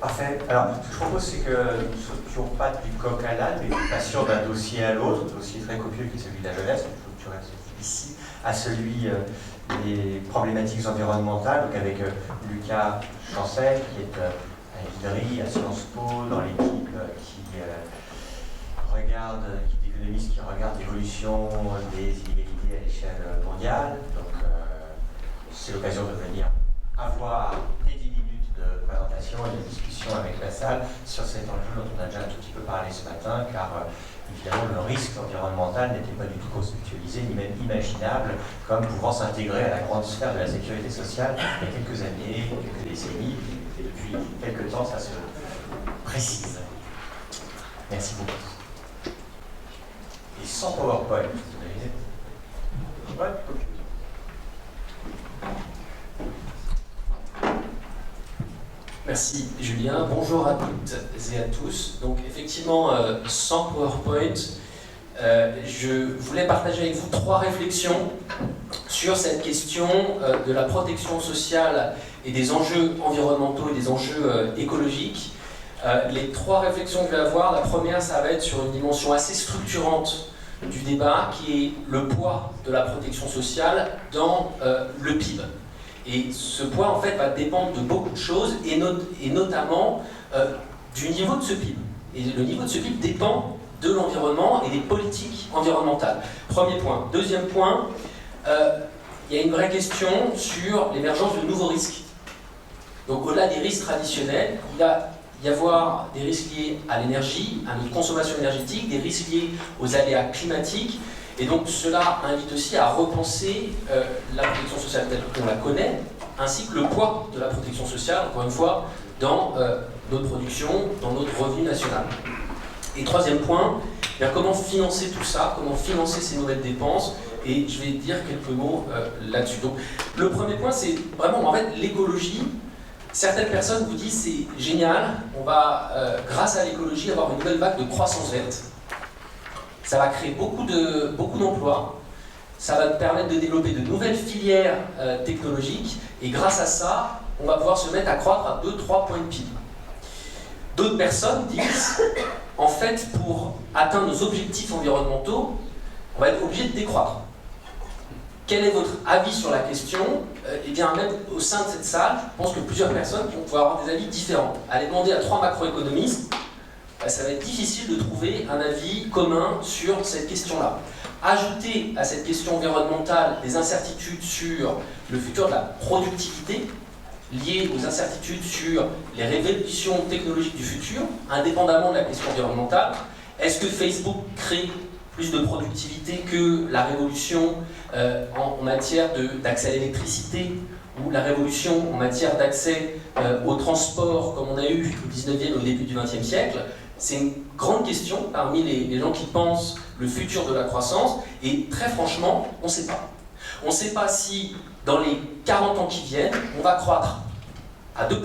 Parfait. Alors, ce que je propose, c'est que nous ne sautions pas du coq à l'âne, mais nous passions d'un dossier à l'autre, un dossier très copieux qui est celui de la jeunesse, je reste ici, à celui des problématiques environnementales, donc avec Lucas Chancel, qui est à l'IDRI, à Sciences Po, dans l'équipe d'économistes qui regarde l'évolution des inégalités à l'échelle mondiale. Donc, c'est l'occasion de venir avoir des 10 minutes de présentation et de discussion avec la salle sur cet enjeu dont on a déjà un tout petit peu parlé ce matin, car évidemment le risque environnemental n'était pas du tout conceptualisé, ni même imaginable, comme pouvant s'intégrer à la grande sphère de la sécurité sociale il y a quelques années, quelques décennies, et depuis quelques temps ça se précise. Merci beaucoup. Et sans PowerPoint, vous avez dit. Ouais, ok. Merci Julien, bonjour à toutes et à tous. Donc effectivement, sans PowerPoint, je voulais partager avec vous 3 réflexions sur cette question de la protection sociale et des enjeux environnementaux et des enjeux écologiques. Les 3 réflexions que je vais avoir, la première, ça va être sur une dimension assez structurante du débat, qui est le poids de la protection sociale dans le PIB. Et ce poids, en fait, va dépendre de beaucoup de choses, et notamment du niveau de ce PIB. Et le niveau de ce PIB dépend de l'environnement et des politiques environnementales. Premier point. Deuxième point, il y a une vraie question sur l'émergence de nouveaux risques. Donc au-delà des risques traditionnels, il va y avoir des risques liés à l'énergie, à notre consommation énergétique, des risques liés aux aléas climatiques. Et donc cela invite aussi à repenser la protection sociale telle qu'on la connaît, ainsi que le poids de la protection sociale, encore une fois, dans notre production, dans notre revenu national. Et troisième point, bien, comment financer tout ça, comment financer ces nouvelles dépenses, et je vais dire quelques mots là-dessus. Donc le premier point, c'est vraiment, en fait, l'écologie. Certaines personnes vous disent c'est génial, on va, grâce à l'écologie, avoir une nouvelle vague de croissance verte. Ça va créer beaucoup d'emplois, ça va permettre de développer de nouvelles filières technologiques, et grâce à ça, on va pouvoir se mettre à croître à 2-3 points de PIB. D'autres personnes disent, en fait, pour atteindre nos objectifs environnementaux, on va être obligé de décroître. Quel est votre avis sur la question? Eh bien, même au sein de cette salle, je pense que plusieurs personnes vont pouvoir avoir des avis différents. Allez demander à 3 macroéconomistes, ça va être difficile de trouver un avis commun sur cette question-là. Ajouter à cette question environnementale des incertitudes sur le futur de la productivité, liées aux incertitudes sur les révolutions technologiques du futur, indépendamment de la question environnementale. Est-ce que Facebook crée plus de productivité que la révolution en matière d'accès à l'électricité, ou la révolution en matière d'accès au transport comme on a eu au 19e, au début du 20e siècle? C'est une grande question parmi les gens qui pensent le futur de la croissance, et très franchement, on ne sait pas. On ne sait pas si, dans les 40 ans qui viennent, on va croître à 2%,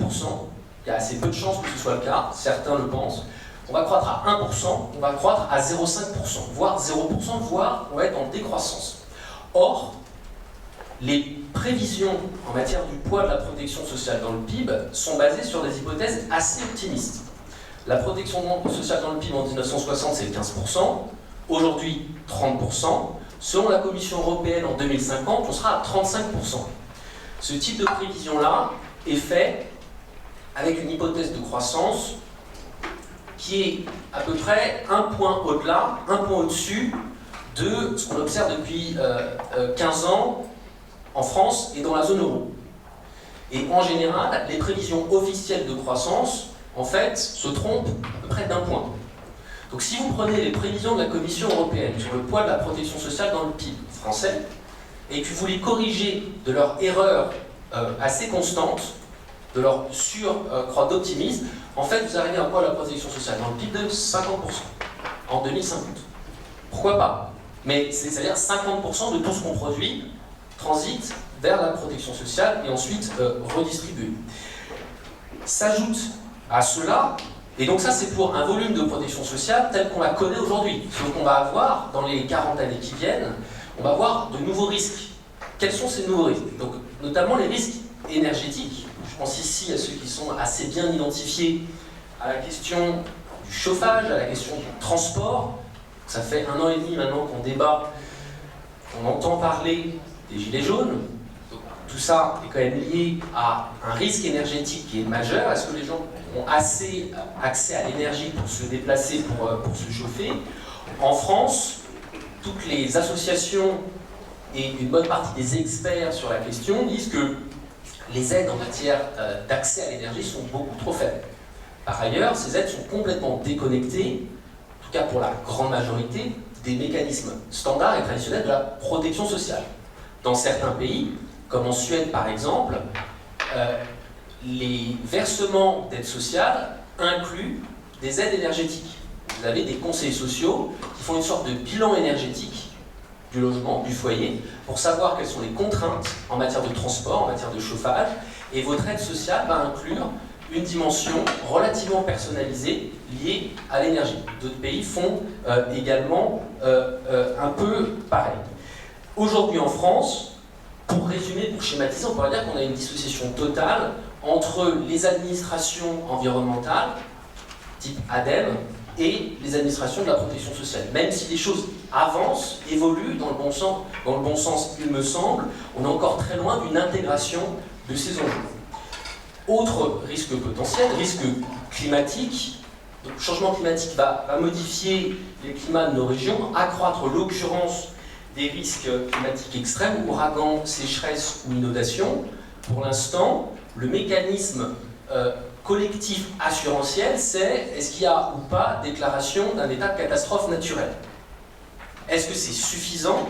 il y a assez peu de chances que ce soit le cas, certains le pensent, on va croître à 1%, on va croître à 0,5%, voire 0%, voire on va être en décroissance. Or, les prévisions en matière du poids de la protection sociale dans le PIB sont basées sur des hypothèses assez optimistes. La protection sociale dans le PIB en 1960, c'est 15%, aujourd'hui 30%. Selon la Commission européenne, en 2050, on sera à 35%. Ce type de prévision-là est fait avec une hypothèse de croissance qui est à peu près un point au-delà, un point au-dessus de ce qu'on observe depuis 15 ans en France et dans la zone euro. Et en général, les prévisions officielles de croissance, en fait, se trompent à peu près d'un point. Donc si vous prenez les prévisions de la Commission européenne sur le poids de la protection sociale dans le PIB français, et que vous les corrigez de leur erreur assez constante, de leur surcroît d'optimisme, en fait, vous arrivez à un poids de la protection sociale dans le PIB de 50% en 2050. Pourquoi pas? Mais c'est-à-dire 50% de tout ce qu'on produit transite vers la protection sociale et ensuite redistribué. S'ajoute à cela, et donc ça c'est pour un volume de protection sociale tel qu'on la connaît aujourd'hui. Sauf qu'on va avoir, dans les 40 années qui viennent, on va avoir de nouveaux risques. Quels sont ces nouveaux risques? Donc, notamment les risques énergétiques. Je pense ici à ceux qui sont assez bien identifiés à la question du chauffage, à la question du transport. Ça fait 1 an et demi maintenant qu'on débat, on entend parler des gilets jaunes. Donc, tout ça est quand même lié à un risque énergétique qui est majeur. Est-ce que les gens ont assez accès à l'énergie pour se déplacer, pour se chauffer? En France, toutes les associations et une bonne partie des experts sur la question disent que les aides en matière d'accès à l'énergie sont beaucoup trop faibles. Par ailleurs, ces aides sont complètement déconnectées, en tout cas pour la grande majorité, des mécanismes standards et traditionnels de la protection sociale. Dans certains pays, comme en Suède par exemple, les versements d'aides sociales incluent des aides énergétiques. Vous avez des conseillers sociaux qui font une sorte de bilan énergétique du logement, du foyer, pour savoir quelles sont les contraintes en matière de transport, en matière de chauffage, et votre aide sociale va inclure une dimension relativement personnalisée liée à l'énergie. D'autres pays font également un peu pareil. Aujourd'hui en France, pour résumer, pour schématiser, on pourrait dire qu'on a une dissociation totale entre les administrations environnementales, type ADEME, et les administrations de la protection sociale. Même si les choses avancent, évoluent dans le bon sens, il me semble, on est encore très loin d'une intégration de ces enjeux. Autre risque potentiel, risque climatique. Donc, le changement climatique va modifier les climats de nos régions, accroître l'occurrence des risques climatiques extrêmes, ouragans, sécheresse ou inondations. Pour l'instant, le mécanisme collectif assurantiel, c'est est-ce qu'il y a ou pas déclaration d'un état de catastrophe naturelle. Est-ce que c'est suffisant?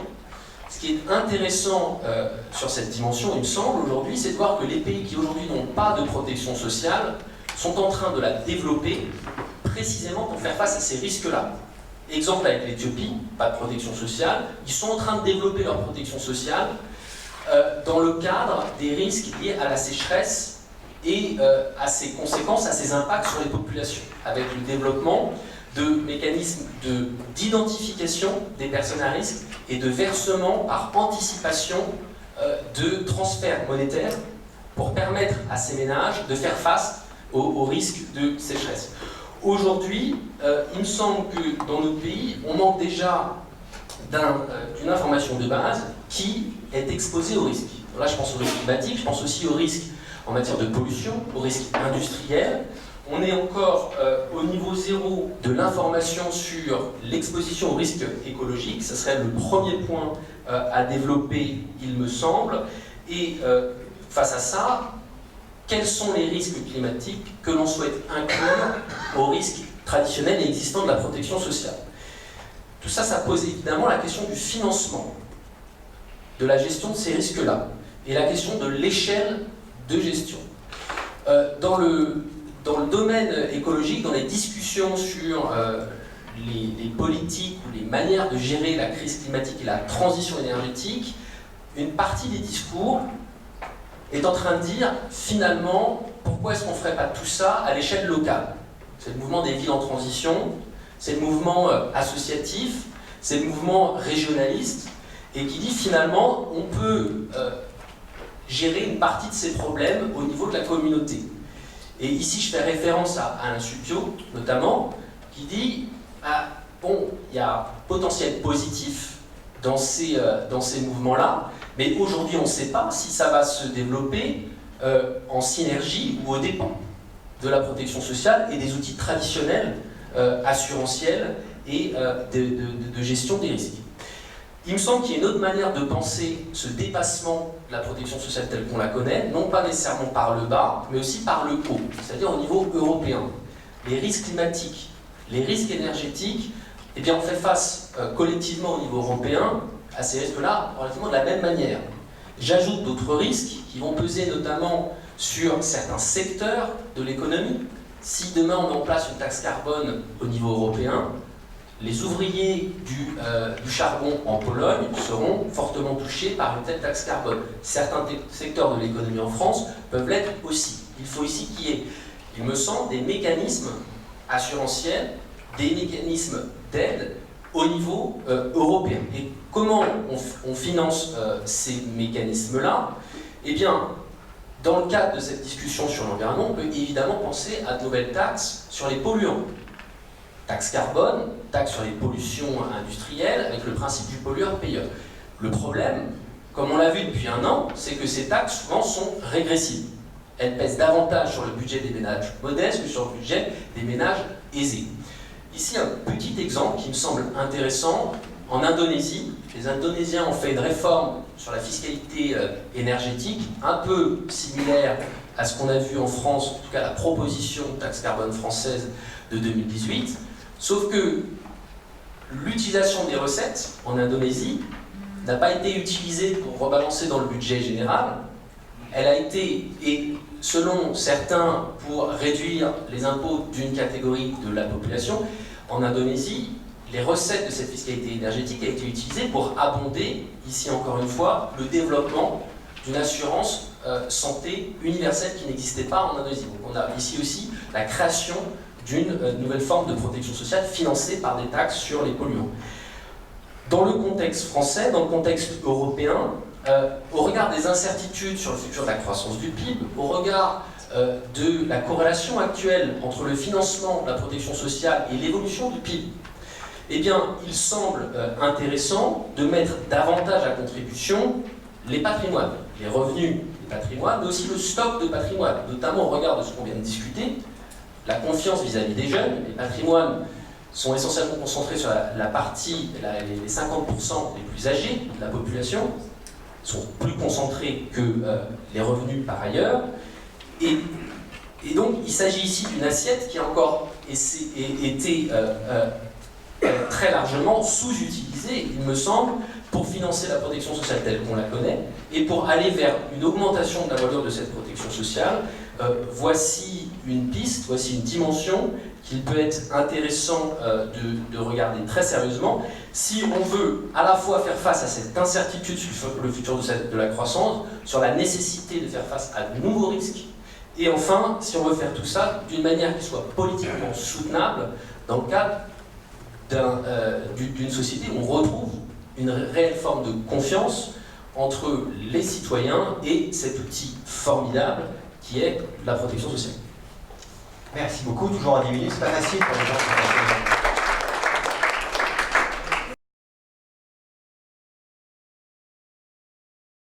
Ce qui est intéressant sur cette dimension, il me semble, aujourd'hui, c'est de voir que les pays qui aujourd'hui n'ont pas de protection sociale sont en train de la développer précisément pour faire face à ces risques-là. Exemple avec l'Éthiopie, pas de protection sociale, ils sont en train de développer leur protection sociale dans le cadre des risques liés à la sécheresse et à ses conséquences, à ses impacts sur les populations, avec le développement de mécanismes d'identification des personnes à risque et de versement par anticipation de transferts monétaires pour permettre à ces ménages de faire face aux risques de sécheresse. Aujourd'hui, il me semble que dans notre pays, on manque déjà d'une information de base qui est exposée aux risques. Là, je pense au risque climatique, je pense aussi aux risques en matière de pollution, aux risques industriels. On est encore au niveau zéro de l'information sur l'exposition aux risques écologiques. Ce serait le premier point à développer, il me semble. Et face à ça, quels sont les risques climatiques que l'on souhaite inclure aux risques traditionnels et existants de la protection sociale? Tout ça, ça pose évidemment la question du financement, de la gestion de ces risques-là, et la question de l'échelle de gestion. Dans le domaine écologique, dans les discussions sur les politiques ou les manières de gérer la crise climatique et la transition énergétique, une partie des discours est en train de dire, finalement, pourquoi est-ce qu'on ne ferait pas tout ça à l'échelle locale? C'est le mouvement des villes en transition, c'est le mouvement associatif, c'est le mouvement régionaliste, et qui dit, finalement, on peut gérer une partie de ces problèmes au niveau de la communauté. Et ici, je fais référence à Alain Supiot, notamment, qui dit bon, il y a potentiel positif dans ces mouvements-là, mais aujourd'hui, on ne sait pas si ça va se développer en synergie ou aux dépens de la protection sociale et des outils traditionnels assurantiels et de gestion des risques. Il me semble qu'il y a une autre manière de penser ce dépassement de la protection sociale telle qu'on la connaît, non pas nécessairement par le bas, mais aussi par le haut, c'est-à-dire au niveau européen. Les risques climatiques, les risques énergétiques, eh bien on fait face collectivement au niveau européen à ces risques-là relativement de la même manière. J'ajoute d'autres risques qui vont peser notamment sur certains secteurs de l'économie. Si demain on met en place une taxe carbone au niveau européen, les ouvriers du charbon en Pologne seront fortement touchés par une telle taxe carbone. Certains secteurs de l'économie en France peuvent l'être aussi. Il faut ici qu'il y ait, il me semble, des mécanismes assurantiels, des mécanismes d'aide au niveau européen. Et comment on finance ces mécanismes-là? Eh bien, Dans le cadre de cette discussion sur l'environnement, on peut évidemment penser à de nouvelles taxes sur les polluants. Taxe carbone, taxe sur les pollutions industrielles, avec le principe du pollueur-payeur. Le problème, comme on l'a vu depuis un an, c'est que ces taxes souvent sont régressives. Elles pèsent davantage sur le budget des ménages modestes que sur le budget des ménages aisés. Ici, un petit exemple qui me semble intéressant. En Indonésie, les Indonésiens ont fait une réforme sur la fiscalité énergétique, un peu similaire à ce qu'on a vu en France, en tout cas la proposition de taxe carbone française de 2018, sauf que l'utilisation des recettes en Indonésie n'a pas été utilisée pour rebalancer dans le budget général, elle a été, et selon certains, pour réduire les impôts d'une catégorie de la population. En Indonésie, les recettes de cette fiscalité énergétique ont été utilisées pour abonder, ici encore une fois, le développement d'une assurance santé universelle qui n'existait pas en Indonésie. Donc on a ici aussi la création d'une nouvelle forme de protection sociale financée par des taxes sur les polluants. Dans le contexte français, dans le contexte européen, au regard des incertitudes sur le futur de la croissance du PIB, au regard de la corrélation actuelle entre le financement de la protection sociale et l'évolution du PIB, eh bien, il semble intéressant de mettre davantage à contribution les patrimoines, les revenus des patrimoines, mais aussi le stock de patrimoine, notamment au regard de ce qu'on vient de discuter, la confiance vis-à-vis des jeunes. Les patrimoines sont essentiellement concentrés sur la partie, les 50% les plus âgés de la population, sont plus concentrés que les revenus par ailleurs. Et donc, il s'agit ici d'une assiette qui a encore été très largement sous-utilisée, il me semble, pour financer la protection sociale telle qu'on la connaît, et pour aller vers une augmentation de la valeur de cette protection sociale. Voici une piste, voici une dimension qu'il peut être intéressant de regarder très sérieusement si on veut à la fois faire face à cette incertitude sur le futur de la croissance, sur la nécessité de faire face à de nouveaux risques, et enfin, si on veut faire tout ça d'une manière qui soit politiquement soutenable dans le cadre d'une société où on retrouve une réelle forme de confiance entre les citoyens et cet outil formidable qui est la protection sociale. Merci beaucoup, toujours en 10 minutes, c'est pas facile pour les gens qui